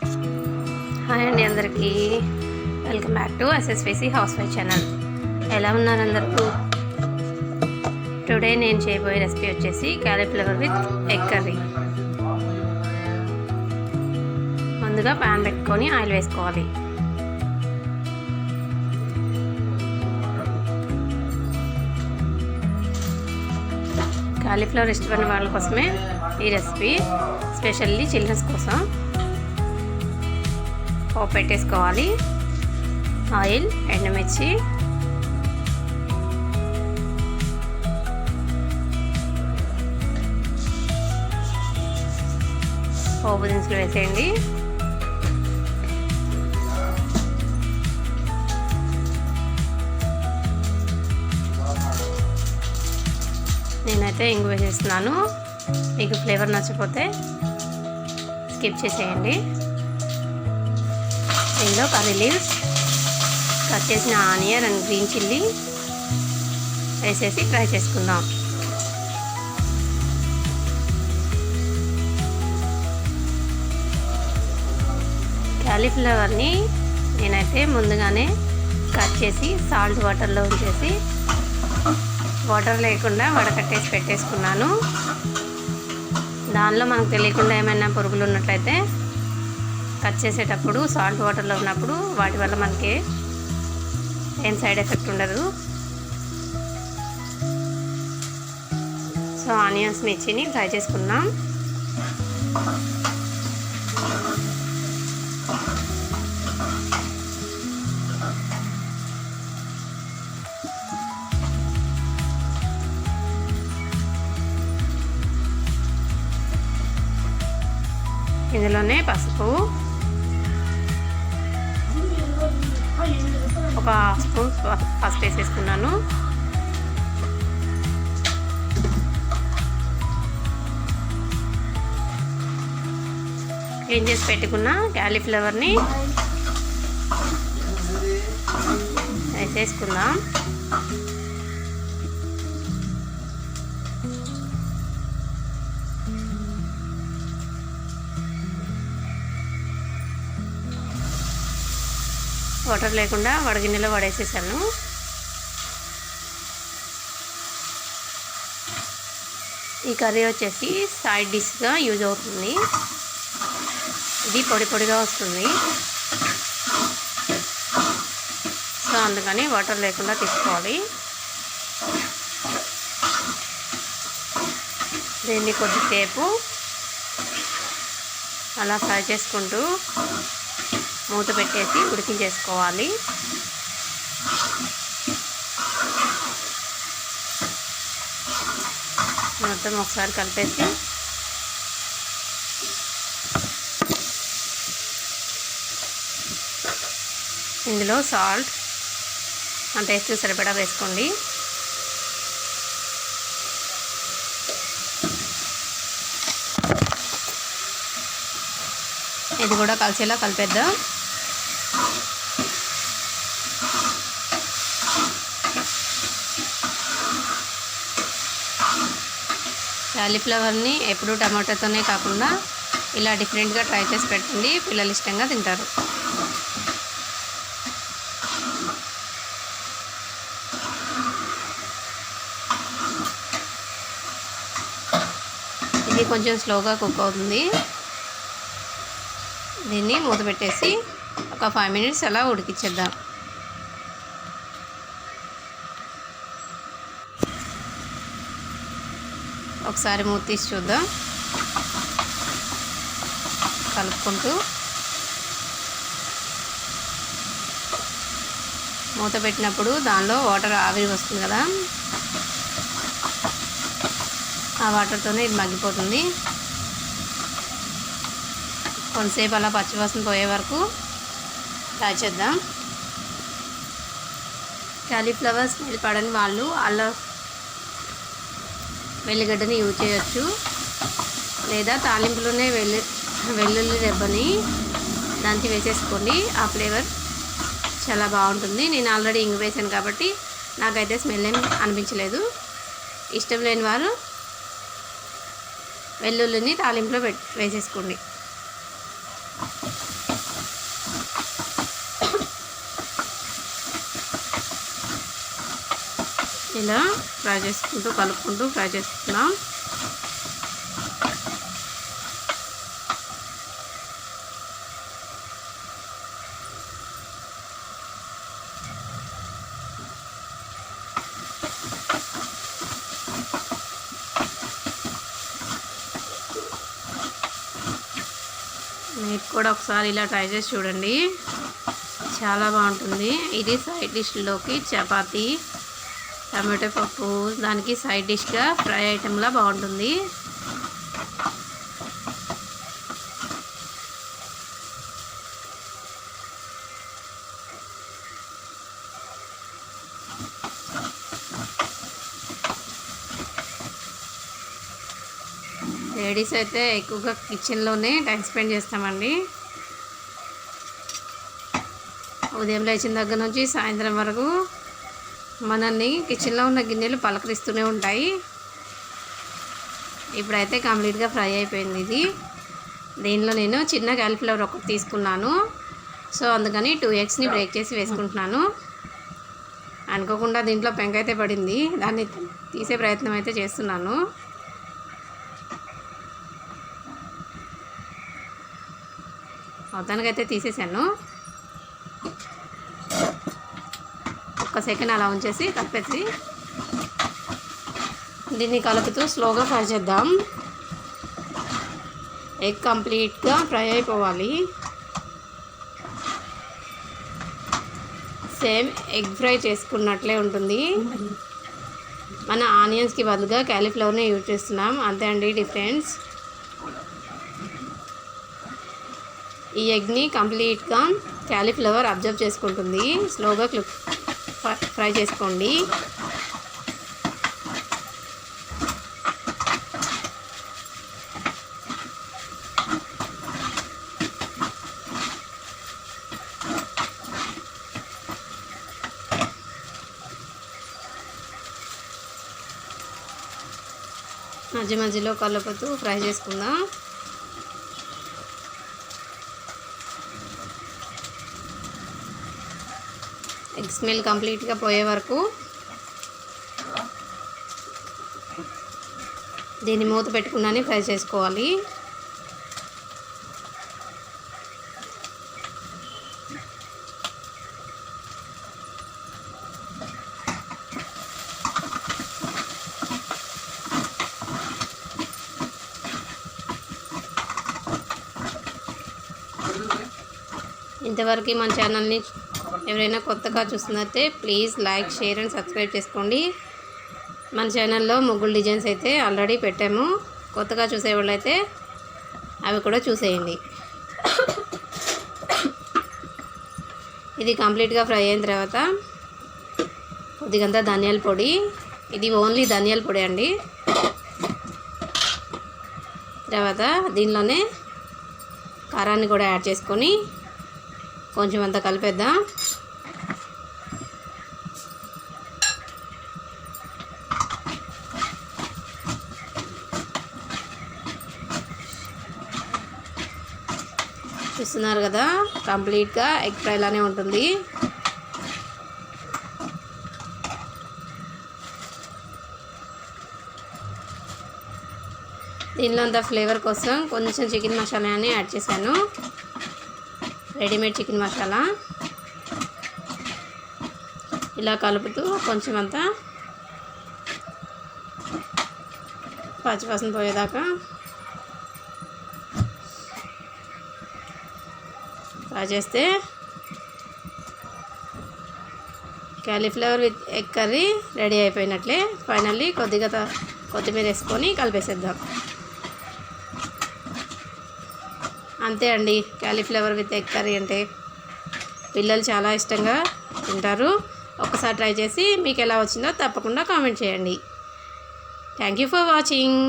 Hi అండి అందరికీ, welcome back to SSVC house wife channel. ఎలా ఉన్నారు అందరూ? టుడే నేను చేయబోయే రెసిపీ వచ్చేసి క్యాలీఫ్లవర్ విత్ ఎగ్ కర్రీ. ముందుగా ప్యాన్ పెట్టుకొని ఆయిల్ వేసుకోవాలి. క్యాలీఫ్లవర్ ఇష్టపడిన వాళ్ళ కోసమే ఈ రెసిపీ, స్పెషల్లీ చిల్డ్రన్స్ కోసం. పోపు పెట్టేసుకోవాలి. ఆయిల్, ఎండుమిర్చి, పోపు దినుసులు వేసేయండి. నేనైతే ఇంగు వేసేస్తున్నాను. మీకు ఫ్లేవర్ నచ్చకపోతే స్కిప్ చేసేయండి. ఇందులో కర్రీ లీవ్స్, కట్ చేసిన ఆనియన్ అండ్ గ్రీన్ చిల్లీ వేసేసి ఫ్రై చేసుకుందాం. క్యాలీఫ్లవర్ని నేనైతే ముందుగానే కట్ చేసి సాల్ట్ వాటర్లో ఉంచేసి వాటర్ లేకుండా వడకట్టేసి పెట్టేసుకున్నాను. దానిలో మనకు తెలియకుండా ఏమైనా పురుగులు ఉన్నట్లయితే కట్ చేసేటప్పుడు సాల్ట్ వాటర్లో ఉన్నప్పుడు వాటి వల్ల మనకి ఏం సైడ్ ఎఫెక్ట్ ఉండదు. సో ఆనియన్స్, మిర్చిని ఫ్రై చేసుకున్నాం. ఇందులోనే పసుపు, ఒక హాఫ్ స్పూన్ పసుపు వేసేసుకున్నాను. క్లీన్ చేసి పెట్టుకున్న క్యాలీఫ్లవర్ని వేసేసుకుందాం. వాటర్ లేకుండా వడగిన్నెలో వడేసేసాను. ఈ కర్రీ వచ్చేసి సైడ్ డిష్గా యూజ్ అవుతుంది. ఇది పొడి పొడిగా వస్తుంది. సో అందుకని వాటర్ లేకుండా తీసుకోవాలి. దీన్ని కొద్దిసేపు అలా ఫ్రై చేసుకుంటూ మూత పెట్టేసి ఉడికించేసుకోవాలి. మొత్తం ఒకసారి కలిపేసి ఇందులో సాల్ట్ మన టేస్ట్ సరిపడా వేసుకోండి. ఇది కూడా కలిసేలా కలిపేద్దాం. క్యాలీఫ్లవర్ని ఎప్పుడు టమాటోతోనే కాకుండా ఇలా డిఫరెంట్గా ట్రై చేసి పెట్టండి, పిల్లలు ఇష్టంగా తింటారు. ఇది కొంచెం స్లోగా కుక్ అవుతుంది. దీన్ని మూత పెట్టేసి ఒక 5 minutes అలా ఉడికించేద్దాం. ఒకసారి మూత తీసి చూద్దాం. కలుపుకుంటూ మూత పెట్టినప్పుడు దానిలో వాటర్ ఆవిరి వస్తుంది కదా, ఆ వాటర్తోనే ఇది మగ్గిపోతుంది. కొంతసేపు అలా పచ్చివాసన పోయే వరకు ఫ్రై చేద్దాం. క్యాలీఫ్లవర్ స్మెల్ పడని వాళ్ళు అల్లం వెల్లిగడ్డని యూజ్ చేయొచ్చు, లేదా తాలింపులోనే వెల్లుల్లి రెబ్బని దంచి వేసేసుకోండి. ఆ ఫ్లేవర్ చాలా బాగుంటుంది. నేను ఆల్రెడీ ఇంగు వేసాను కాబట్టి నాకైతే స్మెల్ ఏం అనిపించలేదు. ఇష్టం లేని వారు వెల్లుల్లిని తాలింపులో వేసేసుకోండి. ఇలా ఫ్రై చేసుకుంటూ కలుపుకుంటూ ఫ్రై చేసుకుందాం. మీరు కూడా ఒకసారి ఇలా ట్రై చేసి చూడండి, చాలా బాగుంటుంది. ఇది సైడ్ డిష్లోకి చపాతీ, టమాటో పప్పు, దానికి సైడ్ డిష్గా ఫ్రై ఐటెంలా బాగుంటుంది. లేడీస్ అయితే ఎక్కువగా కిచెన్లోనే టైం స్పెండ్ చేస్తామండి. ఉదయం లేచిన దగ్గర నుంచి సాయంత్రం వరకు మనల్ని కిచెన్లో ఉన్న గిన్నెలు పలకరిస్తూనే ఉంటాయి. ఇప్పుడైతే కంప్లీట్గా ఫ్రై అయిపోయింది ఇది. దీనిలో నేను చిన్న కాలీఫ్లవర్ ఒకటి తీసుకున్నాను. సో అందుకని 2 ఎగ్స్ని బ్రేక్ చేసి వేసుకుంటున్నాను. అనుకోకుండా దీంట్లో పెంక అయితే పడింది, దాన్ని తీసే ప్రయత్నం అయితే చేస్తున్నాను. మొత్తానికైతే తీసేసాను. ఒక్క సెకండ్ అలా ఉంచేసి కలిపేసి దీన్ని కలుపుతూ స్లోగా ఫ్రై చేద్దాం. ఎగ్ కంప్లీట్గా ఫ్రై అయిపోవాలి. సేమ్ ఎగ్ ఫ్రై చేసుకున్నట్లే ఉంటుంది. మన ఆనియన్స్కి బదులుగా కాలీఫ్లవర్ని యూజ్ చేస్తున్నాం, అంతే అండి డిఫరెన్స్. ఈ ఎగ్ని కంప్లీట్గా కాలీఫ్లవర్ అబ్జర్వ్ చేసుకుంటుంది. స్లోగా ఫ్రై చేసుకోండి. మధ్య మధ్యలో కలుపుతూ ఫ్రై చేసుకుందాం. ఎగ్ స్మెల్ కంప్లీట్గా పోయే వరకు దీన్ని మూత పెట్టుకున్నానే ఫ్రై చేసుకోవాలి. ఇంతవరకు మన ఛానల్ని ఎవరైనా కొత్తగా చూస్తున్నట్టే please like, share and subscribe చేసుకోండి. మన ఛానల్లో ముగ్గులు డిజైన్స్ అయితే ఆల్రెడీ పెట్టాము. కొత్తగా చూసేవాళ్ళు అయితే అవి కూడా చూసేయండి. ఇది కంప్లీట్గా ఫ్రై అయిన తర్వాత కొద్దిగంత ధనియాల పొడి, ఇది ఓన్లీ ధనియాల పొడి అండి. తర్వాత దీనిలోనే కారాన్ని కూడా యాడ్ చేసుకొని కొంచెం అంతా కలిపేద్దాం. చూస్తున్నారు కదా, కంప్లీట్గా ఎగ్ ఫ్రై లానే ఉంటుంది. దీనిలో అంత ఫ్లేవర్ కోసం కొంచెం చికెన్ మసాలాని యాడ్ చేశాను, రెడీమేడ్ చికెన్ మసాలా. ఇలా కలుపుతూ కొంచెం అంతా పచ్చివాసన పోయేదాకా ఫ్రై చేస్తే cauliflower with egg curry ready అయిపోయినట్లే. ఫైనల్లీ కొద్దిగా కొత్తిమీర వేసుకొని కలిపేసేద్దాం. అంతే అండి, కాలీఫ్లవర్ విత్ ఎగ్ కర్రీ అంటే పిల్లలు చాలా ఇష్టంగా తింటారు. ఒకసారి ట్రై చేసి మీకు ఎలా వచ్చిందో తప్పకుండా కామెంట్ చేయండి. Thank you for watching.